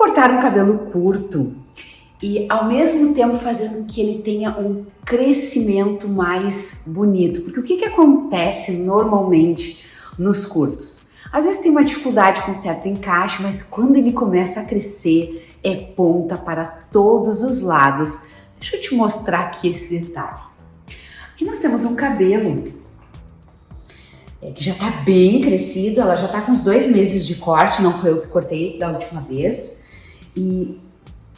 cortar um cabelo curto e ao mesmo tempo fazendo com que ele tenha um crescimento mais bonito? Porque o que acontece normalmente nos curtos? Às vezes tem uma dificuldade com certo encaixe, mas quando ele começa a crescer, é ponta para todos os lados. Deixa eu te mostrar aqui esse detalhe. Aqui nós temos um cabelo que já está bem crescido, ela já está com uns 2 meses de corte, não foi eu que cortei da última vez. E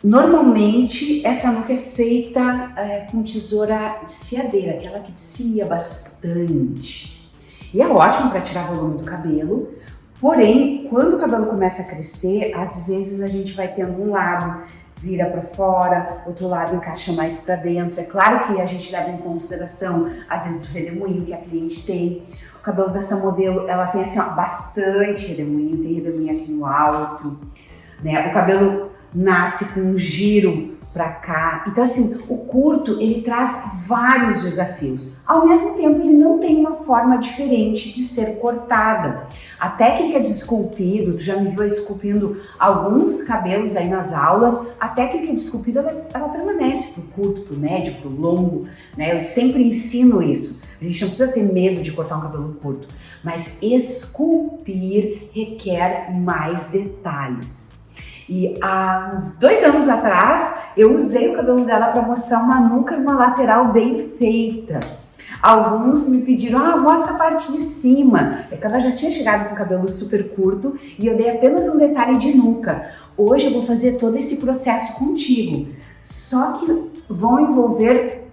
normalmente essa nuca é feita com tesoura desfiadeira, aquela que desfia bastante. E é ótimo para tirar volume do cabelo, porém, quando o cabelo começa a crescer, às vezes a gente vai tendo um lado vira para fora, outro lado encaixa mais para dentro. É claro que a gente leva em consideração, às vezes, o redemoinho que a cliente tem. O cabelo dessa modelo, ela tem assim, ó, bastante redemoinho, tem redemoinho aqui no alto, né? O cabelo nasce com um giro para cá. Então, assim, o curto, ele traz vários desafios. Ao mesmo tempo, ele não tem uma forma diferente de ser cortada. A técnica de esculpido, tu já me viu esculpindo alguns cabelos aí nas aulas, a técnica de esculpido, ela permanece pro curto, pro médio, pro longo, né? Eu sempre ensino isso. A gente não precisa ter medo de cortar um cabelo curto, mas esculpir requer mais detalhes. E há uns 2 anos atrás, eu usei o cabelo dela para mostrar uma nuca e uma lateral bem feita. Alguns me pediram, mostra a parte de cima. É que ela já tinha chegado com o cabelo super curto e eu dei apenas um detalhe de nuca. Hoje eu vou fazer todo esse processo contigo. Só que vão envolver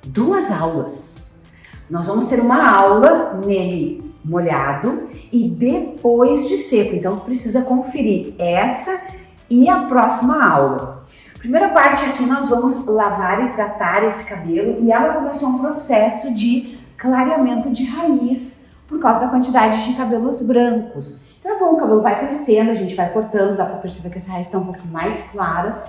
2 aulas. Nós vamos ter uma aula nele molhado e depois de seco. Então, tu precisa conferir essa e a próxima aula. Primeira parte aqui nós vamos lavar e tratar esse cabelo e ela vai ser um processo de clareamento de raiz por causa da quantidade de cabelos brancos. Então é bom, o cabelo vai crescendo, a gente vai cortando, dá para perceber que essa raiz está um pouco mais clara.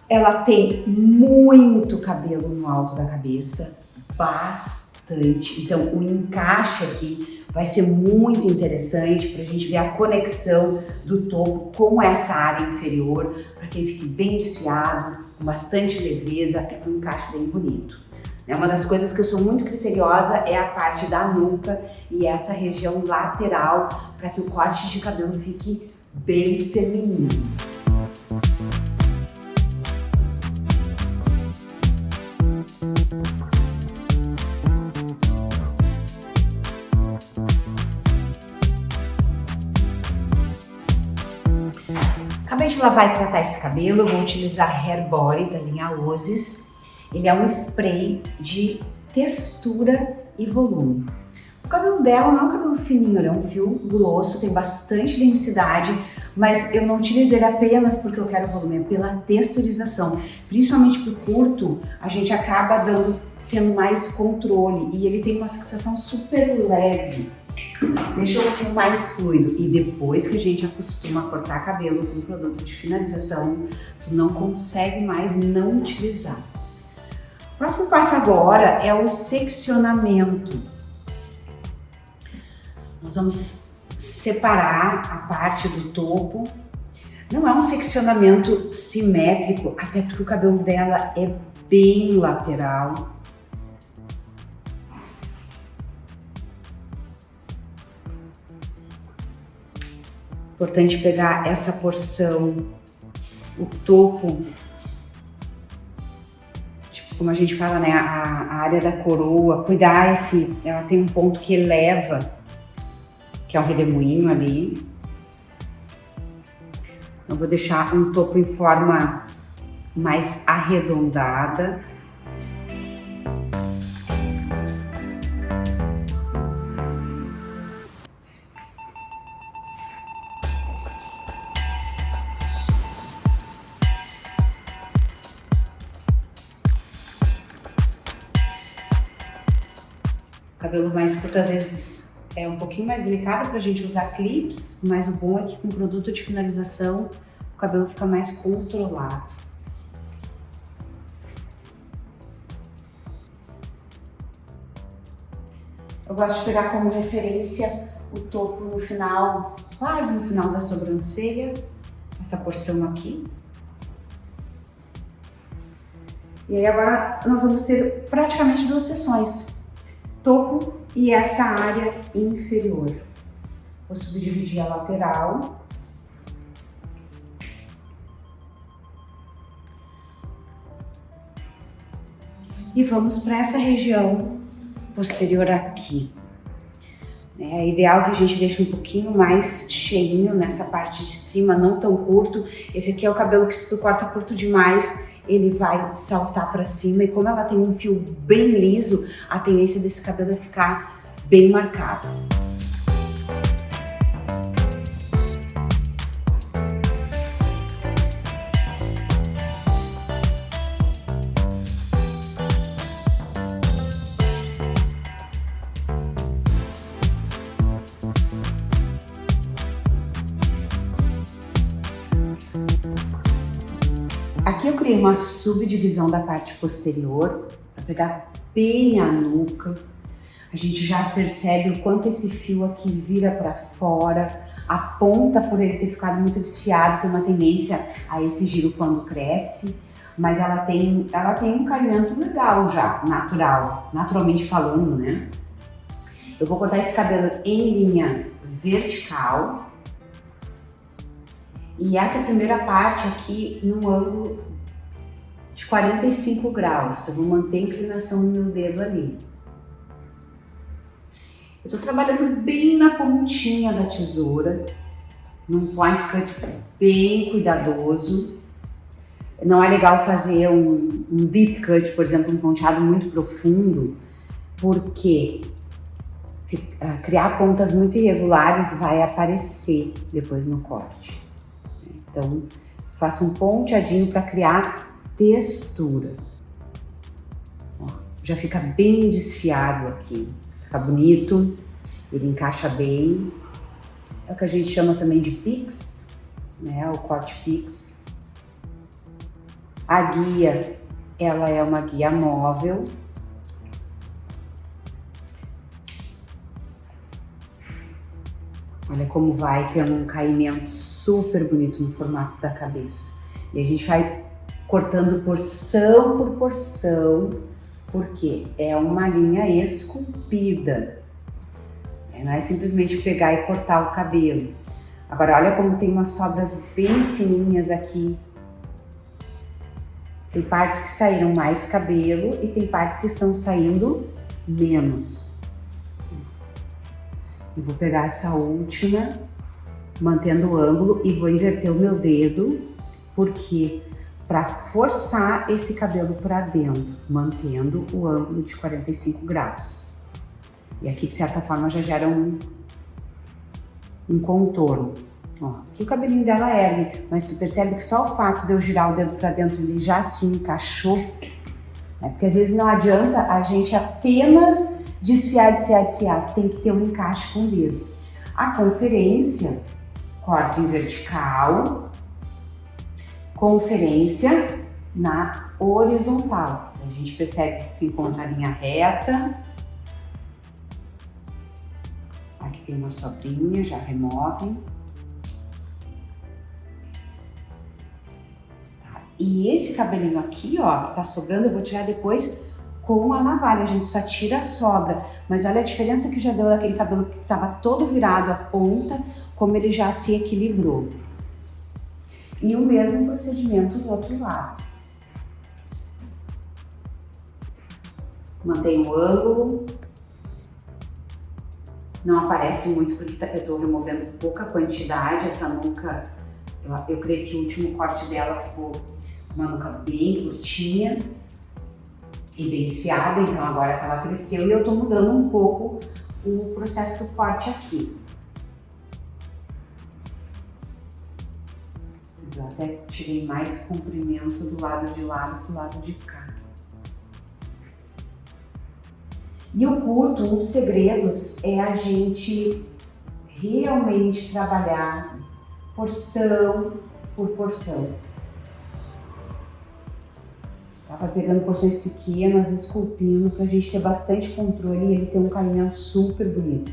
Ela tem muito cabelo no alto da cabeça, bastante. Então o encaixe aqui vai ser muito interessante para a gente ver a conexão do topo com essa área inferior, para que ele fique bem desfiado, com bastante leveza, até com um encaixe bem bonito. Uma das coisas que eu sou muito criteriosa é a parte da nuca e essa região lateral, para que o corte de cabelo fique bem feminino. Acabei de lavar e tratar esse cabelo, eu vou utilizar Hair Body da linha Ozys. Ele é um spray de textura e volume. O cabelo dela não é um cabelo fininho, é um fio grosso, tem bastante densidade, mas eu não utilizo ele apenas porque eu quero volume, é pela texturização. Principalmente pro curto, a gente acaba tendo mais controle e ele tem uma fixação super leve. Deixa o fio mais fluido e depois que a gente acostuma a cortar cabelo com produto de finalização, tu não consegue mais não utilizar. O próximo passo agora é o seccionamento. Nós vamos separar a parte do topo. Não é um seccionamento simétrico, até porque o cabelo dela é bem lateral. Importante pegar essa porção, o topo, tipo, como a gente fala, né, a área da coroa, cuidar ela tem um ponto que eleva, que é o redemoinho ali. Eu vou deixar um topo em forma mais arredondada. O cabelo mais curto às vezes é um pouquinho mais delicado para a gente usar clips, mas o bom é que com produto de finalização o cabelo fica mais controlado. Eu gosto de pegar como referência o topo no final, quase no final da sobrancelha, essa porção aqui. E aí agora nós vamos ter praticamente 2 seções, topo e essa área inferior. Vou subdividir a lateral. E vamos para essa região posterior aqui. É ideal que a gente deixe um pouquinho mais cheinho nessa parte de cima, não tão curto. Esse aqui é o cabelo que se tu corta curto demais, ele vai saltar para cima. E como ela tem um fio bem liso, a tendência desse cabelo é ficar bem marcado. Aqui eu criei uma subdivisão da parte posterior, para pegar bem a nuca. A gente já percebe o quanto esse fio aqui vira para fora. A ponta, por ele ter ficado muito desfiado, tem uma tendência a esse giro quando cresce. Mas ela tem um caimento legal já, naturalmente falando, né? Eu vou cortar esse cabelo em linha vertical. E essa primeira parte aqui num ângulo de 45 graus. Então, eu vou manter a inclinação do meu dedo ali. Eu tô trabalhando bem na pontinha da tesoura, num point cut bem cuidadoso. Não é legal fazer um deep cut, por exemplo, um ponteado muito profundo, porque criar pontas muito irregulares vai aparecer depois no corte. Então, faça um ponteadinho para criar textura. Ó, já fica bem desfiado aqui, fica bonito, ele encaixa bem. É o que a gente chama também de pix, né? O corte pix. A guia, ela é uma guia móvel. Olha como vai tendo um caimento super bonito no formato da cabeça. E a gente vai cortando porção por porção, porque é uma linha esculpida. Não é simplesmente pegar e cortar o cabelo. Agora olha como tem umas sobras bem fininhas aqui. Tem partes que saíram mais cabelo e tem partes que estão saindo menos. Eu vou pegar essa última, mantendo o ângulo, e vou inverter o meu dedo, porque para forçar esse cabelo para dentro, mantendo o ângulo de 45 graus. E aqui, de certa forma, já gera um contorno. Ó, aqui o cabelinho dela ergue, mas tu percebe que só o fato de eu girar o dedo para dentro, ele já se encaixou. Né? Porque às vezes não adianta a gente apenas desfiar, tem que ter um encaixe com o dedo. A conferência, corto em vertical, conferência na horizontal. A gente percebe que se encontra a linha reta. Aqui tem uma sobrinha, já remove. Tá. E esse cabelinho aqui, ó, que tá sobrando, eu vou tirar depois com a navalha. A gente só tira a sobra. Mas olha a diferença que já deu daquele cabelo que tava todo virado à ponta, como ele já se equilibrou. E o mesmo procedimento do outro lado. Mantenho o ângulo. Não aparece muito porque eu estou removendo pouca quantidade. Essa nuca, eu creio que o último corte dela ficou uma nuca bem curtinha e bem desfiada, então agora que ela cresceu e eu estou mudando um pouco o processo do corte aqui. Eu até tirei mais comprimento do lado de lá do lado de cá. E o curto, um dos segredos é a gente realmente trabalhar porção por porção. Vai pegando porções pequenas, esculpindo, pra gente ter bastante controle e ele ter um caimento super bonito.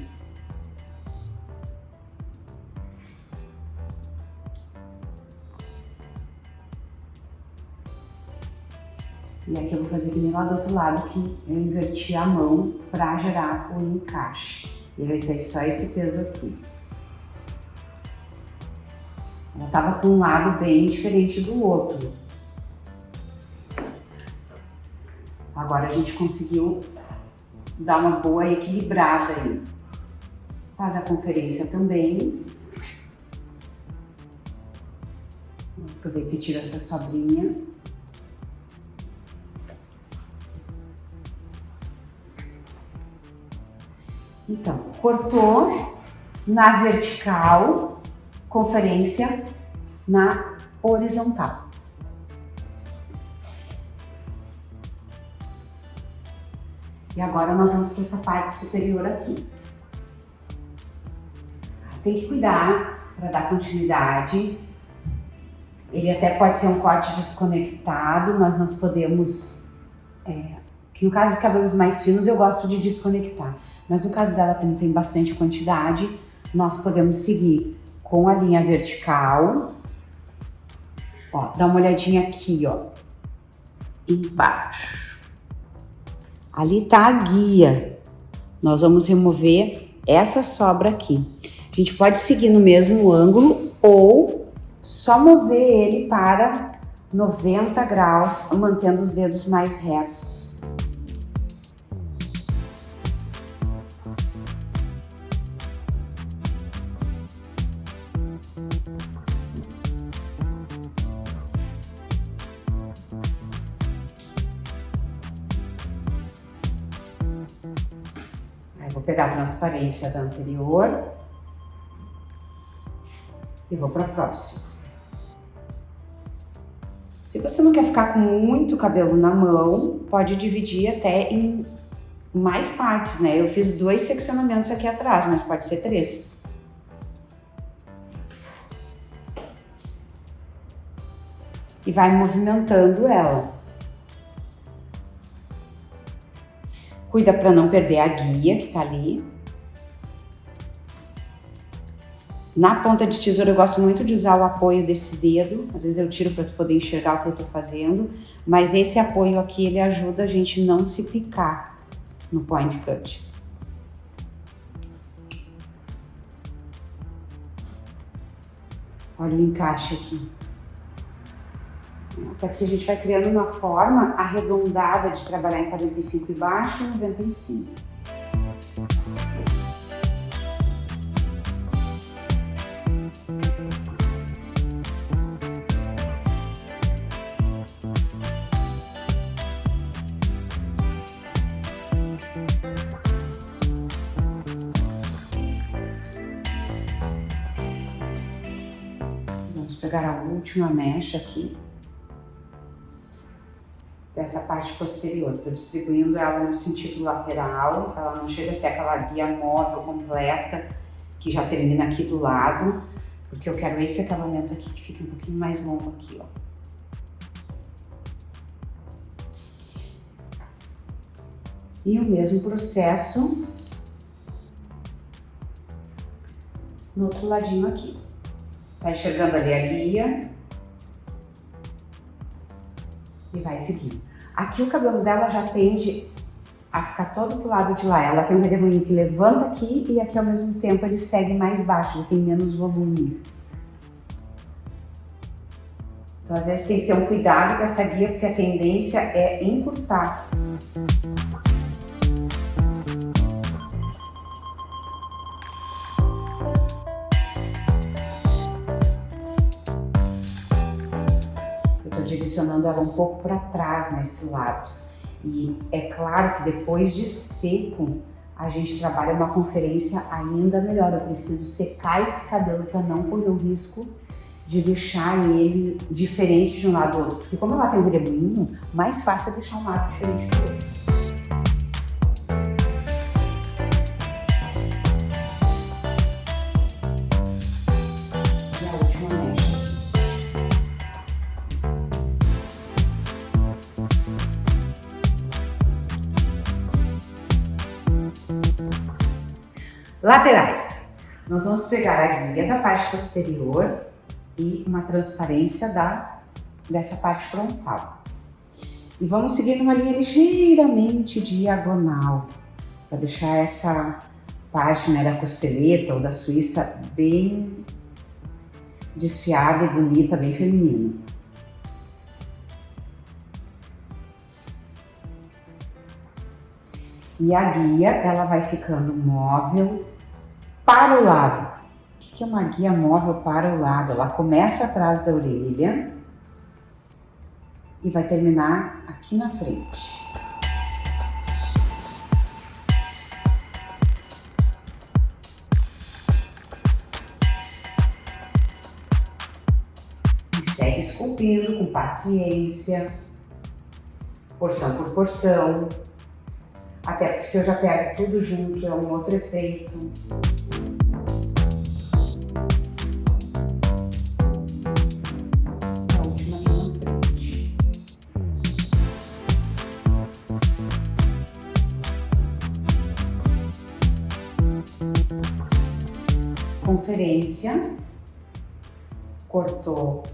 E aqui eu vou fazer que nem lá do outro lado, que eu inverti a mão para gerar o encaixe. E vai ser só esse peso aqui. Ela tava com um lado bem diferente do outro. Agora a gente conseguiu dar uma boa equilibrada aí. Faz a conferência também. Aproveita e tira essa sobrinha. Então, cortou na vertical, conferência na horizontal. E agora nós vamos para essa parte superior aqui. Tem que cuidar para dar continuidade. Ele até pode ser um corte desconectado, mas nós podemos... que no caso de cabelos mais finos eu gosto de desconectar. Mas no caso dela, como tem bastante quantidade, nós podemos seguir com a linha vertical. Ó, dá uma olhadinha aqui, ó, embaixo. Ali tá a guia. Nós vamos remover essa sobra aqui. A gente pode seguir no mesmo ângulo ou só mover ele para 90 graus, mantendo os dedos mais retos. Vou pegar a transparência da anterior e vou para a próxima. Se você não quer ficar com muito cabelo na mão, pode dividir até em mais partes, né? Eu fiz 2 seccionamentos aqui atrás, mas pode ser 3. E vai movimentando ela. Cuida para não perder a guia que tá ali. Na ponta de tesoura eu gosto muito de usar o apoio desse dedo. Às vezes eu tiro para tu poder enxergar o que eu tô fazendo. Mas esse apoio aqui, ele ajuda a gente não se picar no point cut. Olha o encaixe aqui. Até que a gente vai criando uma forma arredondada de trabalhar em 45 e baixo e 95. Vamos pegar a última mecha aqui. Dessa parte posterior, estou distribuindo ela no sentido lateral, ela não chega a ser aquela guia móvel completa, que já termina aqui do lado, porque eu quero esse acabamento aqui que fica um pouquinho mais longo aqui, ó. E o mesmo processo no outro ladinho aqui. Tá enxergando ali a guia? E vai seguir. Aqui o cabelo dela já tende a ficar todo pro lado de lá. Ela tem um redemoinho que levanta aqui e aqui ao mesmo tempo ele segue mais baixo, ele tem menos volume. Então às vezes tem que ter um cuidado com essa guia porque a tendência é encurtar. Direcionando ela um pouco para trás nesse lado. E é claro que depois de seco, a gente trabalha uma conferência ainda melhor. Eu preciso secar esse cabelo para não correr o risco de deixar ele diferente de um lado do outro. Porque como ela tem um redemoinho, mais fácil é deixar um lado diferente do outro. E a última mecha. Laterais. Nós vamos pegar a guia da parte posterior e uma transparência dessa parte frontal. E vamos seguir numa linha ligeiramente diagonal, para deixar essa parte, né, da costeleta ou da suíça bem desfiada e bonita, bem feminina. E a guia, ela vai ficando móvel para o lado. O que é uma guia móvel para o lado? Ela começa atrás da orelha e vai terminar aqui na frente. E segue esculpindo com paciência, porção por porção. Até porque se eu já pego tudo junto, é um outro efeito. A última aqui na frente. Conferência. Cortou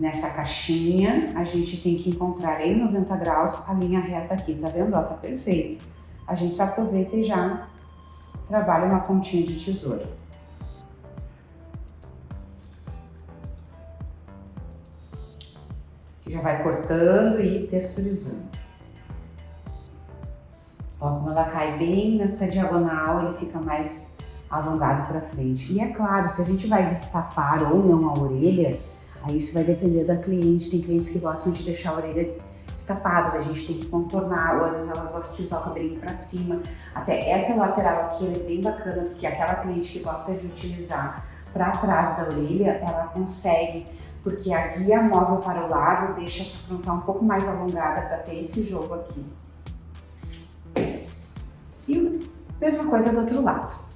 nessa caixinha, a gente tem que encontrar em 90 graus a linha reta aqui, tá vendo? Ó, tá perfeito. A gente só aproveita e já trabalha uma pontinha de tesoura. Já vai cortando e texturizando. Ó, como ela cai bem nessa diagonal, ele fica mais alongado para frente. E é claro, se a gente vai destapar ou não a orelha, aí isso vai depender da cliente. Tem clientes que gostam de deixar a orelha destapada, a gente tem que contornar, ou às vezes elas gostam de usar o cabelinho para cima. Até essa lateral aqui ela é bem bacana, porque aquela cliente que gosta de utilizar para trás da orelha, ela consegue, porque a guia móvel para o lado deixa essa frontal um pouco mais alongada para ter esse jogo aqui. E mesma coisa do outro lado.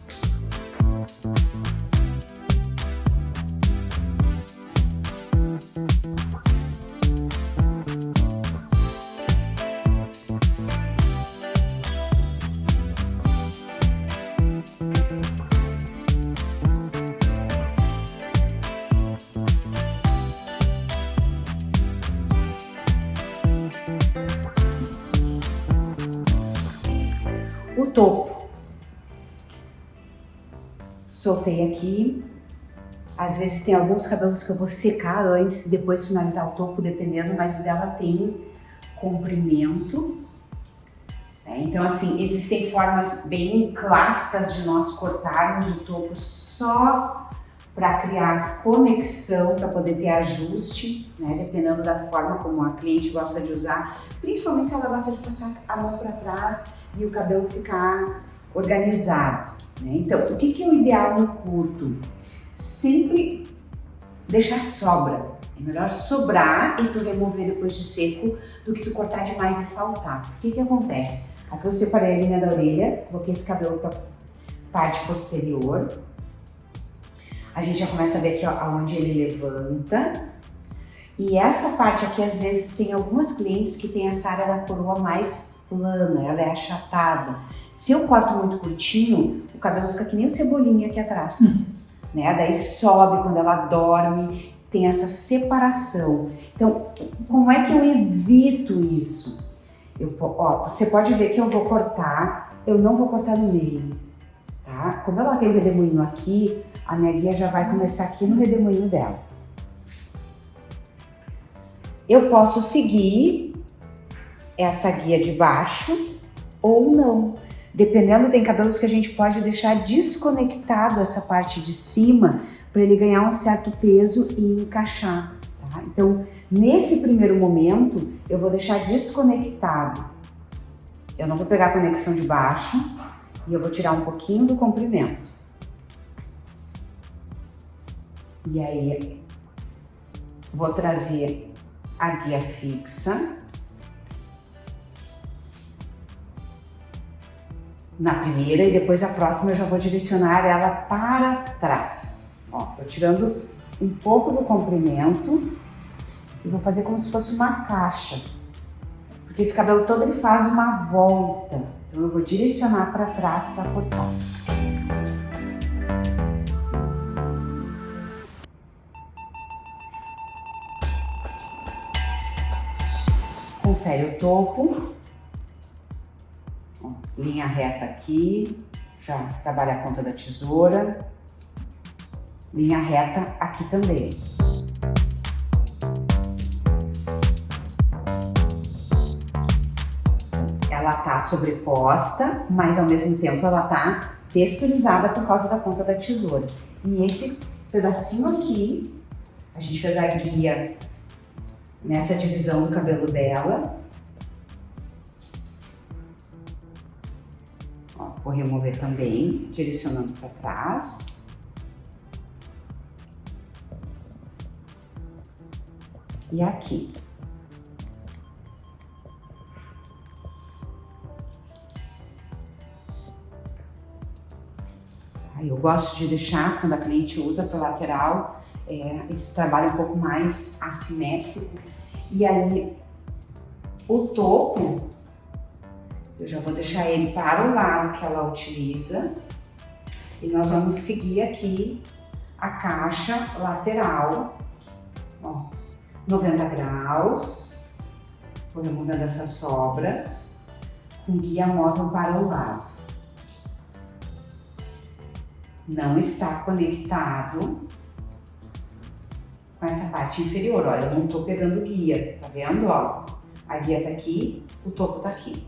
O topo, soltei aqui. Às vezes tem alguns cabelos que eu vou secar antes e depois finalizar o topo, dependendo, mas o dela tem comprimento. Então assim, existem formas bem clássicas de nós cortarmos o topo só para criar conexão, para poder ter ajuste, né? Dependendo da forma como a cliente gosta de usar, principalmente se ela gosta de passar a mão para trás e o cabelo ficar organizado, né? Então, o que é o ideal no curto? Sempre deixar sobra. É melhor sobrar e tu remover depois de seco do que tu cortar demais e faltar. O que acontece? Aqui eu separei a linha da orelha, coloquei esse cabelo para parte posterior. A gente já começa a ver aqui, ó, onde ele levanta. E essa parte aqui, às vezes, tem algumas clientes que tem essa área da coroa mais plana, ela é achatada. Se eu corto muito curtinho, o cabelo fica que nem cebolinha aqui atrás, né? Daí sobe quando ela dorme, tem essa separação. Então, como é que eu evito isso? Você pode ver que eu vou cortar, eu não vou cortar no meio, tá? Como ela tem o redemoinho aqui, a minha guia já vai começar aqui no redemoinho dela. Eu posso seguir essa guia de baixo ou não. Dependendo, tem cabelos que a gente pode deixar desconectado essa parte de cima para ele ganhar um certo peso e encaixar, tá? Então, nesse primeiro momento, eu vou deixar desconectado. Eu não vou pegar a conexão de baixo e eu vou tirar um pouquinho do comprimento. E aí, vou trazer a guia fixa na primeira e depois a próxima eu já vou direcionar ela para trás. Ó, tô tirando um pouco do comprimento e vou fazer como se fosse uma caixa, porque esse cabelo todo ele faz uma volta, então eu vou direcionar para trás para cortar. Confere o topo. Ó, linha reta aqui, já trabalha a ponta da tesoura. Linha reta aqui também. Ela tá sobreposta, mas ao mesmo tempo ela tá texturizada por causa da ponta da tesoura. E esse pedacinho aqui, a gente fez a guia nessa divisão do cabelo dela. Ó, vou remover também, direcionando para trás. E aqui. Eu gosto de deixar, quando a cliente usa pela lateral, esse trabalho um pouco mais assimétrico. E aí, o topo, eu já vou deixar ele para o lado que ela utiliza. E nós vamos seguir aqui a caixa lateral, ó, 90 graus. Vou removendo essa sobra, com guia móvel para o lado. Não está conectado com essa parte inferior, olha, eu não tô pegando guia, tá vendo, ó? A guia tá aqui, o topo tá aqui.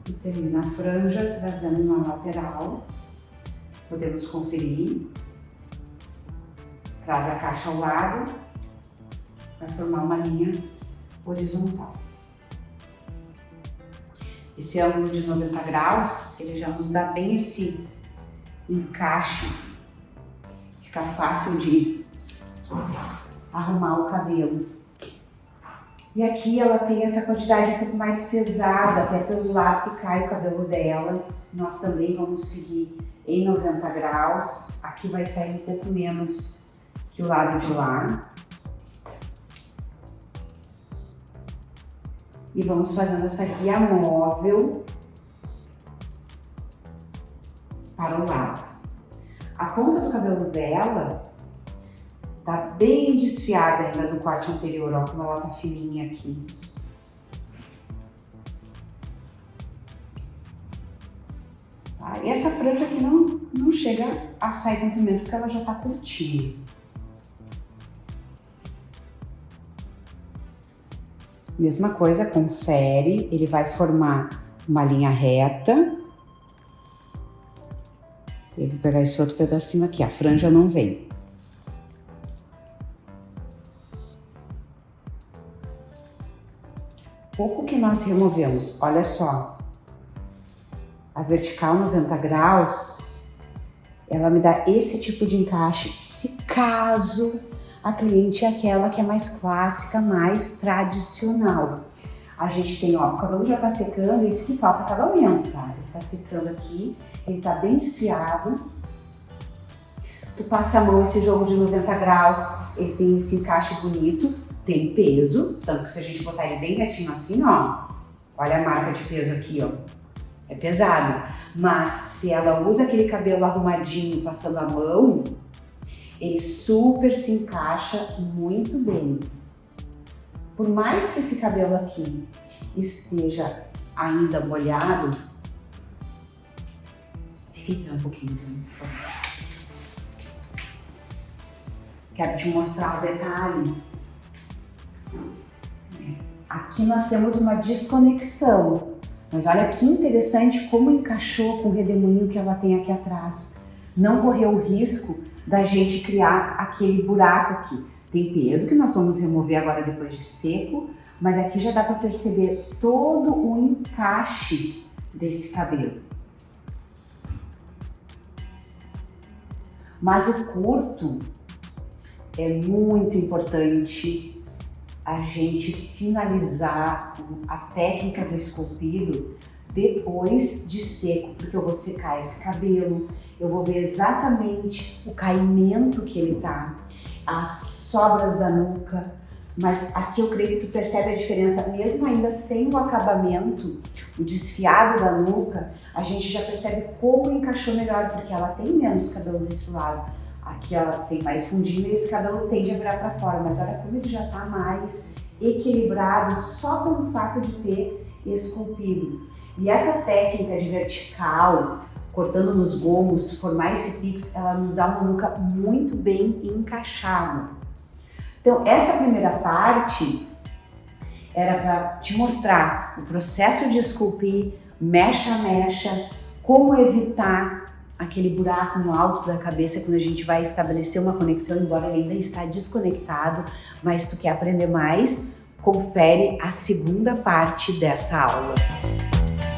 E termina a franja, trazendo uma lateral, podemos conferir. Traz a caixa ao lado, vai formar uma linha horizontal. Esse ângulo de 90 graus, ele já nos dá bem esse encaixe, fica fácil de arrumar o cabelo. E aqui ela tem essa quantidade um pouco mais pesada, até pelo lado que cai o cabelo dela. Nós também vamos seguir em 90 graus, aqui vai sair um pouco menos que o lado de lá. E vamos fazendo essa guia móvel para o lado. A ponta do cabelo dela tá bem desfiada ainda do corte anterior, ó, como ela tá fininha aqui. Tá? E essa franja aqui não chega a sair comprimento porque ela já tá curtinha. Mesma coisa, confere, ele vai formar uma linha reta. Eu vou pegar esse outro pedacinho aqui, a franja não vem. Pouco que nós removemos, olha só. A vertical 90 graus, ela me dá esse tipo de encaixe, se caso a cliente é aquela que é mais clássica, mais tradicional. A gente tem, ó, o cabelo já tá secando, isso que falta acabamento, tá? Ele tá secando aqui, ele tá bem desfiado. Tu passa a mão, esse jogo de 90 graus, ele tem esse encaixe bonito, tem peso, tanto que se a gente botar ele bem retinho assim, ó, olha a marca de peso aqui, ó, é pesado. Mas se ela usa aquele cabelo arrumadinho, passando a mão, ele super se encaixa muito bem. Por mais que esse cabelo aqui esteja ainda molhado, fica um pouquinho, por favor. Quero te mostrar o detalhe. Aqui nós temos uma desconexão, mas olha que interessante como encaixou com o redemoinho que ela tem aqui atrás. Não correu o risco da gente criar aquele buraco aqui. Tem peso que nós vamos remover agora depois de seco, mas aqui já dá para perceber todo o encaixe desse cabelo. Mas o curto é muito importante a gente finalizar a técnica do esculpido depois de seco, porque eu vou secar esse cabelo, eu vou ver exatamente o caimento que ele tá, as sobras da nuca, Mas aqui eu creio que tu percebe a diferença, mesmo ainda sem o acabamento, o desfiado da nuca, a gente já percebe como encaixou melhor, porque ela tem menos cabelo desse lado. Aqui ela tem mais fundinho e esse cabelo tende a virar para fora, mas olha como ele já está mais equilibrado só pelo fato de ter esculpido. E essa técnica de vertical, cortando nos gomos, formar esse pix, ela nos dá uma nuca muito bem encaixada. Então, essa primeira parte era para te mostrar o processo de esculpir, mecha a mecha, como evitar aquele buraco no alto da cabeça quando a gente vai estabelecer uma conexão, embora ele ainda está desconectado, mas tu quer aprender mais? Confere a segunda parte dessa aula.